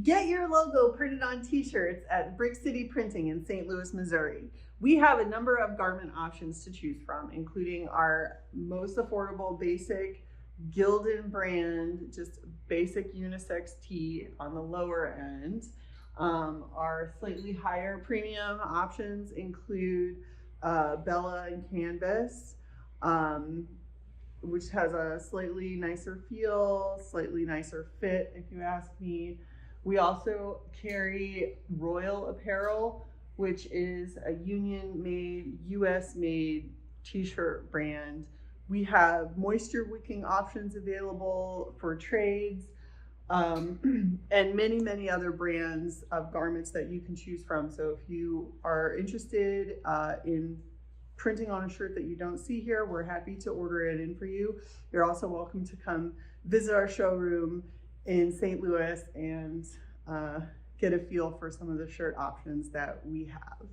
Get your logo printed on t-shirts at Brick City Printing in St. Louis, Missouri. We have a number of garment options to choose from, including our most affordable basic Gildan brand, just basic unisex tee on the lower end. Our slightly higher premium options include Bella and Canvas, which has a slightly nicer feel, slightly nicer fit, if you ask me. We also carry Royal Apparel, which is a union made, US made t-shirt brand. We have moisture wicking options available for trades, and many other brands of garments that you can choose from. So if you are interested in printing on a shirt that you don't see here, we're happy to order it in for you. You're also welcome to come visit our showroom in St. Louis and get a feel for some of the shirt options that we have.